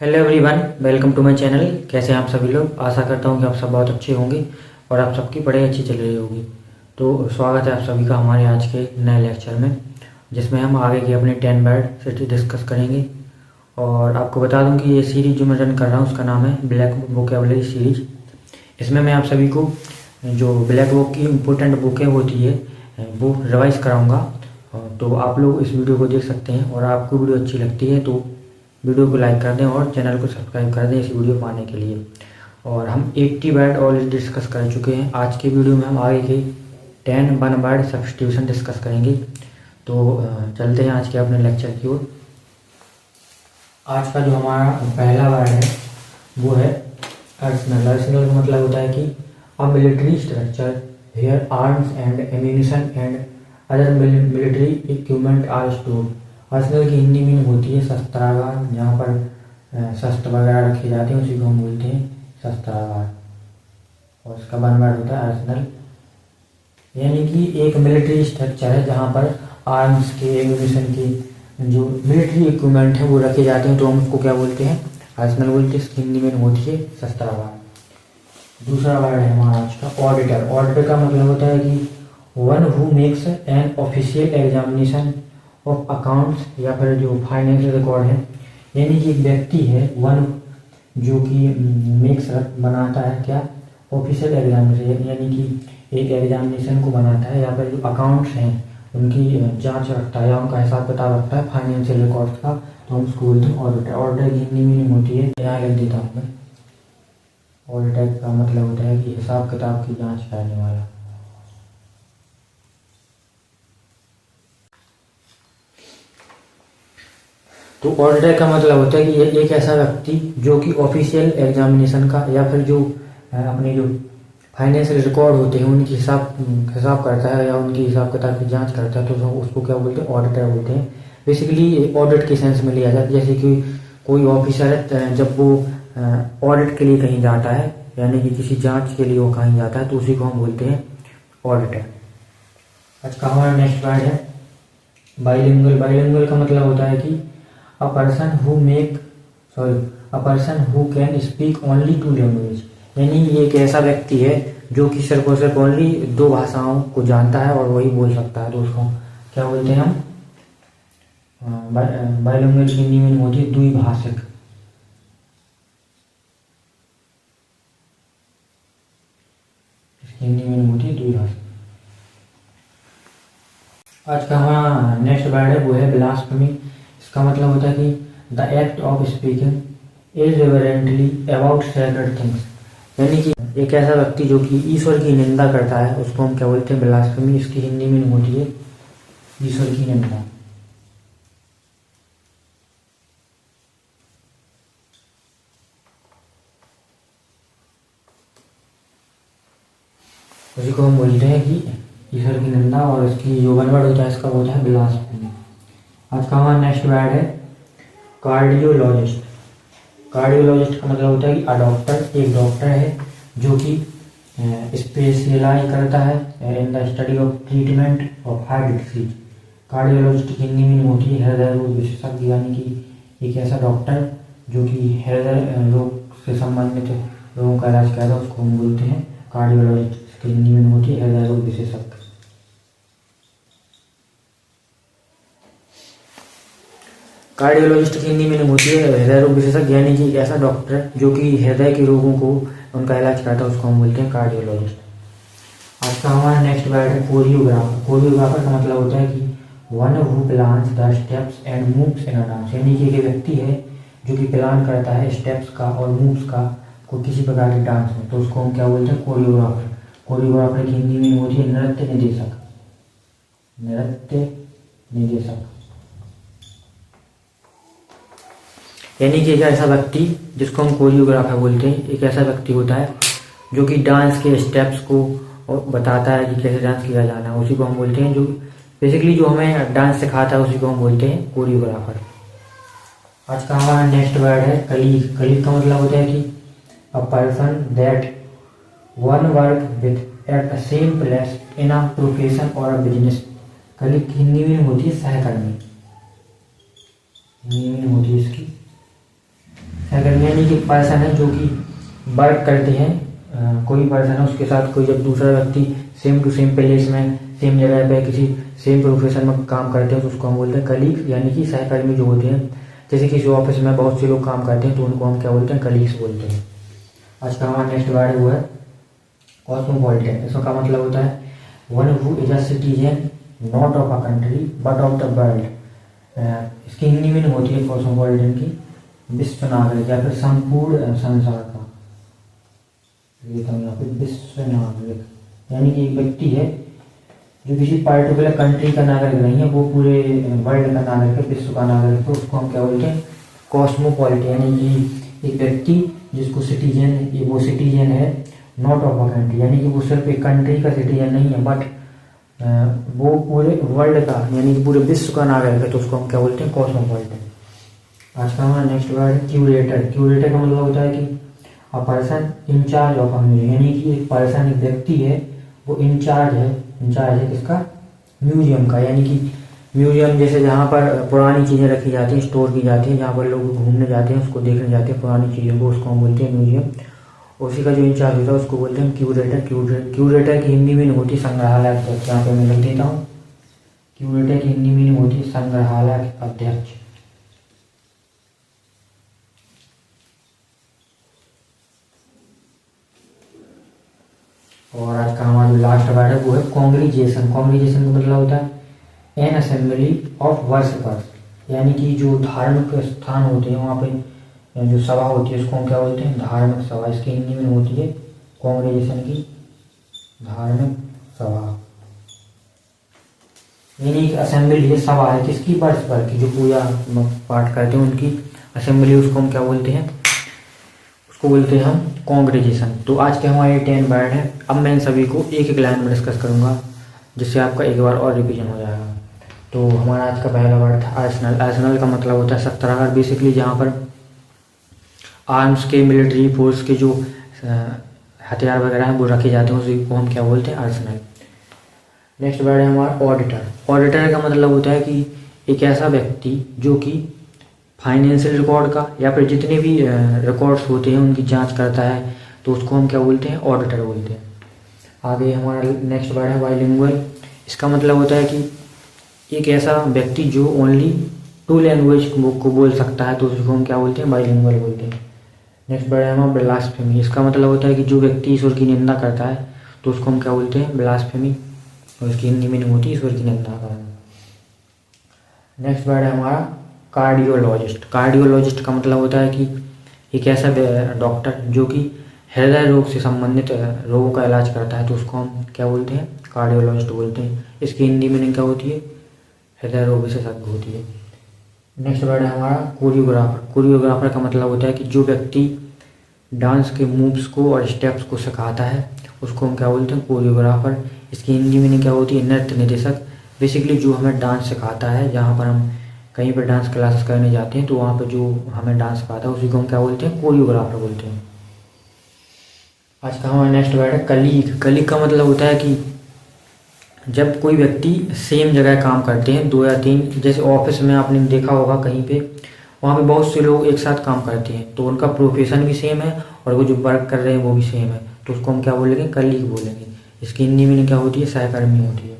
Hello everyone, welcome to my channel. कैसे हैं आप सभी लोग। आशा करता हूं कि आप सब बहुत अच्छे होंगे और आप सबकी पढ़ाई अच्छी चल रही होगी। तो स्वागत है आप सभी का हमारे आज के नए लेक्चर में, जिसमें हम आगे की अपने 10 वर्ड से डिस्कस करेंगे। और आपको बता दूं कि ये सीरीज जो मैं रन कर रहा हूँ उसका नाम है ब्लैक वोकैबुलरी सीरीज। इसमें मैं आप सभी को जो ब्लैक बुक की इम्पोर्टेंट बुकें होती है वो रिवाइज़ कराऊँगा। तो आप लोग इस वीडियो को देख सकते हैं, और आपको वीडियो अच्छी लगती है तो वीडियो को लाइक कर दें और चैनल को सब्सक्राइब कर दें इस वीडियो पाने के लिए। और हम 80 वर्ड ऑलरेडी डिस्कस कर चुके हैं। आज के वीडियो में हम आगे के 10 वन वर्ड सब्स्टिट्यूशन डिस्कस करेंगे। तो चलते हैं आज के अपने लेक्चर की ओर। आज का जो हमारा पहला वर्ड है वो है अर्सनल। अर्सनल का मतलब होता है कि a military structure where arms and ammunition and other military equipment are stored. Arsenal की हिंदी मीनिंग होती है शस्त्रागार, जहाँ पर शस्त्र वगैरह रखे जाते हैं उसी को हम बोलते हैं शस्त्रागार। और इसका वन वर्ड होता है अर्सनल, यानी कि एक मिलिट्री स्ट्रक्चर है जहाँ पर आर्म्स के एम्यूनिशन के जो मिलिट्री इक्विपमेंट है वो रखे जाते हैं, तो हम उसको क्या बोलते हैं, अर्सनल बोलते हैं। इसकी हिंदी मीनिंग होती है शस्त्रागार। दूसरा वर्ड है हमारा आज का ऑडिटर। ऑडिटर का मतलब होता है कि one who makes an official examination of accounts, या फिर जो फाइनेंशियल रिकॉर्ड है, यानी कि एक व्यक्ति है वन जो कि मेक्स बनाता है क्या, ऑफिशियल एग्जामिनेशन, यानी कि एक एग्जामिनेशन को बनाता है, या फिर जो अकाउंट्स हैं उनकी जांच रखता है या उनका हिसाब किताब रखता है फाइनेंशियल रिकॉर्ड्स का, तो हम उसको बोलते हैं ऑडिटर। ऑडिटर की हिंदी मीनिंग होती है, यहाँ लिख देता हूँ मैं। ऑडिटर का मतलब होता है कि हिसाब किताब की जाँच करने वाला। तो ऑडिटर का मतलब होता है कि ये एक ऐसा व्यक्ति जो कि ऑफिशियल एग्जामिनेशन का या फिर जो अपने जो फाइनेंशियल रिकॉर्ड होते हैं उनकी हिसाब करता है या उनकी हिसाब किताब की जांच करता है, तो उसको क्या बोलते हैं, ऑडिटर बोलते हैं। बेसिकली ऑडिट के सेंस में लिया जाता है। जैसे कि कोई ऑफिसर है, जब वो ऑडिट के लिए कहीं जाता है, यानी कि किसी जाँच के लिए वो कहीं जाता है, तो उसी को हम बोलते हैं ऑडिटर। आज का हमारा नेक्स्ट वर्ड है बाइलिंगुअल। बाइलिंगुअल का मतलब होता है कि a person who can speak only two language, यानी ये एक ऐसा व्यक्ति है जो कि सिर्फ और सिर्फ ओनली दो भाषाओं को जानता है और वही बोल सकता है, तो उसको क्या बोलते हैं हम, बाइलिंगुअल की हिंदी में होती है द्विभाषिक। हिंदी में होती है द्विभाषिक। आज का हमारा नेक्स्ट वर्ड है वो है ब्लास्फेमी। इसका मतलब होता है कि the act of speaking irreverently about sacred things, यानी कि एक ऐसा व्यक्ति जो कि ईश्वर की निंदा करता है उसको हम क्या बोलते हैं, ब्लास्फेमी। इसकी हिंदी मीनिंग होती है ईश्वर की निंदा। उसी को हम बोलते हैं कि ईश्वर की निंदा, और इसकी जो वन वर्ड होता है इसका होता है ब्लास्फेमी। आज का हमारा नेक्स्ट वर्ड है कार्डियोलॉजिस्ट। कार्डियोलॉजिस्ट का मतलब होता है कि डॉक्टर, एक डॉक्टर है जो कि स्पेशलाइज करता है in the study of treatment of heart disease. Cardiologist की हिंदी मीनिंग होती है हृदय रोग विशेषज्ञ, यानी कि एक ऐसा डॉक्टर जो कि हृदय रोग से संबंधित रोगों का इलाज करता है, उसको हम बोलते हैं कार्डियोलॉजिस्ट। इसकी हिंदी मीनिंग होती है हृदय रोग विशेषज्ञ। कार्डियोलॉजिस्ट की हिंदी मीनिंग होती है हृदय रोग विशेषज्ञ, यानी कि ऐसा डॉक्टर जो कि हृदय के रोगों को उनका इलाज करता है, उसको हम बोलते हैं कार्डियोलॉजिस्ट। आज का हमारा नेक्स्ट वर्ड है कोरियोग्राफर। कोरियोग्राफर का मतलब होता है कि one who plans the steps and moves in a dance, यानी कि एक व्यक्ति है जो कि प्लान करता है स्टेप्स का और मूव्स का को किसी प्रकार के डांस में, तो उसको हम क्या बोलते हैं, कोरियोग्राफर। कोरियोग्राफर की हिंदी मीनिंग होती है नृत्य निदेशक। नृत्य निदेशक यानी कि एक ऐसा व्यक्ति जिसको हम कोरियोग्राफर बोलते हैं, एक ऐसा व्यक्ति होता है जो कि डांस के स्टेप्स को बताता है कि कैसे डांस किया जाना है, उसी को हम बोलते हैं, जो बेसिकली जो हमें डांस सिखाता है उसी को हम बोलते हैं कोरियोग्राफर। आज का हमारा नेक्स्ट वर्ड है कलीग। कलीग का मतलब होता है कि a person that one work with at the same place in a profession और अ बिजनेस। कलीग की हिंदी में होती है सहकर्मी। हिंदी में होती है इसकी सहकर्मी यानी कि पर्सन है जो कि वर्क करते हैं, कोई पर्सन है उसके साथ कोई जब दूसरा व्यक्ति सेम टू सेम प्लेस में सेम जगह पे किसी सेम प्रोफेशन में काम करते हैं तो उसको हम बोलते हैं कलीग, यानी कि सहकर्मी जो होते हैं। जैसे किसी ऑफिस में बहुत से लोग काम करते हैं तो उनको हम क्या बोलते हैं, कलीग्स बोलते हैं। आज का हमारा नेक्स्ट वर्ड है वो है कॉस्मोपॉलिटन। इसका मतलब होता है one who is a citizen not of a country but of the world. इसकी हिंदी मीनिंग होती है कॉस्मोपॉलिटन की विश्व नागरिक या फिर संपूर्ण संसार का। यहाँ पे विश्व नागरिक यानी कि एक व्यक्ति है जो किसी पार्टिकुलर कंट्री का नागरिक नहीं है, वो पूरे वर्ल्ड का नागरिक है, विश्व का नागरिक है, उसको हम क्या बोलते हैं, कॉस्मोपॉलिटन। यानी कि एक व्यक्ति जिसको सिटीजन, वो सिटीजन है नॉट ऑफ अ कंट्री, यानी कि वो सिर्फ एक कंट्री का सिटीजन नहीं है बट वो पूरे वर्ल्ड का यानी कि पूरे विश्व का नागरिक है, तो उसको हम क्या बोलते हैं, कॉस्मोपॉलिटन। आज का हमारा नेक्स्ट वर्ड है क्यूरेटर। क्यूरेटर का मतलब होता है कि a person in charge of a museum, यानी कि एक पर्सन, एक व्यक्ति है वो इंचार्ज है किसका, म्यूजियम का। यानी कि म्यूजियम जैसे जहाँ पर पुरानी चीज़ें रखी जाती हैं, स्टोर की जाती हैं, जहाँ पर लोग घूमने जाते हैं, उसको देखने जाते हैं पुरानी चीज़ों को, उसको हम बोलते हैं म्यूजियम। उसी का जो इंचार्ज होता है उसको बोलते हैं क्यूरेटर। क्यूरेटर की हिंदी मीनिंग होती है संग्रहालय अध्यक्ष। यहाँ पे मैं लिख देता हूँ, क्यूरेटर की हिंदी मीनिंग होती है संग्रहालय अध्यक्ष। और आज का हमारा जो लास्ट वर्ड है वो है कांग्रीगेशन। कांग्रीगेशन का मतलब होता है एन असेंबली ऑफ वर्शिपर्स, यानी कि जो धार्मिक स्थान होते हैं वहाँ पे जो सभा होती है उसको हम क्या बोलते हैं, धार्मिक सभा। इसकी हिंदी में होती है कांग्रीगेशन की धार्मिक सभा। यानी एक असेंबली है, सभा है किसकी, वर्शिपर की, जो पूजा पाठ करते हैं उनकी असेंबली, उसको हम क्या बोलते हैं, उसको बोलते हैं हम कांग्रीगेशन। तो आज के हमारे 10 वर्ड हैं। अब मैं इन सभी को एक एक लाइन में डिस्कस करूंगा जिससे आपका एक बार और रिवीजन हो जाएगा। तो हमारा आज का पहला वर्ड था आर्सेनल। आर्सेनल का मतलब होता है शस्त्रागार, बेसिकली जहाँ पर आर्म्स के, मिलिट्री फोर्स के जो हथियार वगैरह हैं वो रखे जाते हैं, उसी को हम क्या बोलते हैं, आर्सेनल। नेक्स्ट वर्ड है हमारा ऑडिटर। ऑडिटर का मतलब होता है कि एक ऐसा व्यक्ति जो कि फाइनेंशियल रिकॉर्ड का या फिर जितने भी रिकॉर्ड्स होते हैं उनकी जांच करता है, तो उसको हम क्या बोलते हैं, ऑडिटर बोलते हैं। आगे हमारा नेक्स्ट वर्ड है बाइलिंगुअल। इसका मतलब होता है कि एक ऐसा व्यक्ति जो ओनली 2 लैंग्वेज को बोल सकता है, तो उसको हम क्या बोलते हैं, बाइलिंगुअल बोलते हैं। नेक्स्ट वर्ड है हमारा ब्लास्फेमी। इसका मतलब होता है कि जो व्यक्ति ईश्वर की निंदा करता है तो उसको हम क्या बोलते हैं, ब्लास्फेमी, और इसकी हिंदी मीनिंग होती है ईश्वर की निंदा करना। नेक्स्ट वर्ड है हमारा कार्डियोलॉजिस्ट। कार्डियोलॉजिस्ट का मतलब होता है कि एक ऐसा डॉक्टर जो कि हृदय रोग से संबंधित रोगों का इलाज करता है, तो उसको हम क्या बोलते हैं, कार्डियोलॉजिस्ट बोलते हैं। इसकी हिंदी मीनिंग क्या होती है, हृदय रोग विशेषज्ञ होती है। नेक्स्ट वर्ड है हमारा कोरियोग्राफर। कोरियोग्राफर का मतलब होता है कि जो व्यक्ति डांस के मूव्स को और स्टेप्स को सिखाता है उसको हम क्या बोलते हैं, कोरियोग्राफर। इसकी हिंदी मीनिंग क्या होती है, नृत्य निदेशक। बेसिकली जो हमें डांस सिखाता है, जहाँ पर हम कहीं पर डांस क्लासेस करने जाते हैं तो वहाँ पर जो हमें डांस सिखाता है उसी को हम क्या बोलते हैं, कोरियोग्राफर बोलते हैं। आज का हमारा नेक्स्ट वर्ड है कलीग। कलीग का मतलब होता है कि जब कोई व्यक्ति सेम जगह काम करते हैं, 2 या 3, जैसे ऑफिस में आपने देखा होगा कहीं पे, वहाँ पे बहुत से लोग एक साथ काम करते हैं, तो उनका प्रोफेशन भी सेम है और वो जो वर्क कर रहे हैं वो भी सेम है, तो उसको हम क्या बोलेंगे, कलीग बोलेंगे। इसकी हिंदी में क्या होती है, सहकर्मी होती है।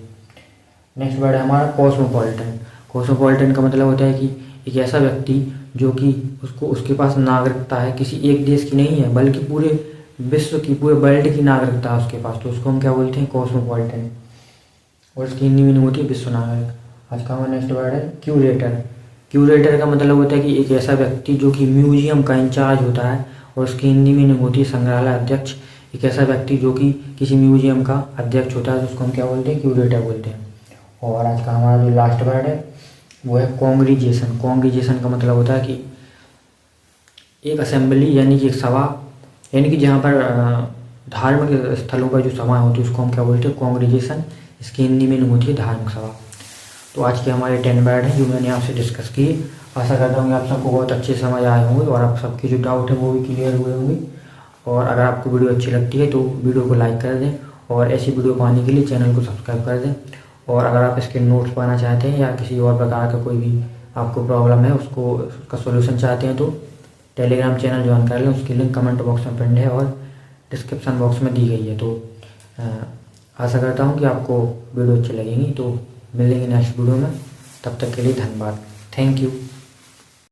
नेक्स्ट वर्ड है हमारा कॉस्मोपॉलिटन। कॉस्मोपॉलिटन का मतलब होता है कि एक ऐसा व्यक्ति जो कि उसके पास नागरिकता है, किसी एक देश की नहीं है बल्कि पूरे विश्व की, पूरे वर्ल्ड की नागरिकता है उसके पास, तो उसको हम क्या बोलते हैं, कॉस्मोपॉलिटन, और इसकी हिंदी मीनिंग होती है विश्व नागरिक। आज का हमारा नेक्स्ट वर्ड है क्यूरेटर। क्यूरेटर का मतलब होता है कि एक ऐसा व्यक्ति जो कि म्यूजियम का इंचार्ज होता है, और उसकी हिंदी मीनिंग होती है संग्रहालय अध्यक्ष। एक ऐसा व्यक्ति जो कि किसी म्यूजियम का अध्यक्ष होता है तो उसको हम क्या बोलते हैं, क्यूरेटर बोलते हैं। और आज का हमारा जो लास्ट वर्ड है वो है कांग्रीगेशन। कांग्रीगेशन का मतलब होता है कि एक असेंबली यानी कि एक सभा, यानी कि जहाँ पर धार्मिक स्थलों पर जो सभा होती है उसको हम क्या बोलते हैं, कांग्रीगेशन। इसकी हिंदी में होती है धार्मिक सभा। तो आज के हमारे 10 वर्ड हैं जो मैंने आपसे डिस्कस किए। आशा करता हूँ कि आप सबको बहुत अच्छे समझ आए होंगे और आप सबके जो डाउट है वो भी क्लियर हुए होंगे। और अगर आपको वीडियो अच्छी लगती है तो वीडियो को लाइक कर दें, और ऐसी वीडियो पाने के लिए चैनल को सब्सक्राइब कर दें। और अगर आप इसके नोट्स पाना चाहते हैं या किसी और प्रकार का कोई भी आपको प्रॉब्लम है उसका सोल्यूशन चाहते हैं तो टेलीग्राम चैनल ज्वाइन कर लें, उसकी लिंक कमेंट बॉक्स में पिन है और डिस्क्रिप्शन बॉक्स में दी गई है। तो आशा करता हूँ कि आपको वीडियो अच्छी लगेंगी। तो मिलेंगे नेक्स्ट वीडियो में, तब तक के लिए धन्यवाद। Thank you.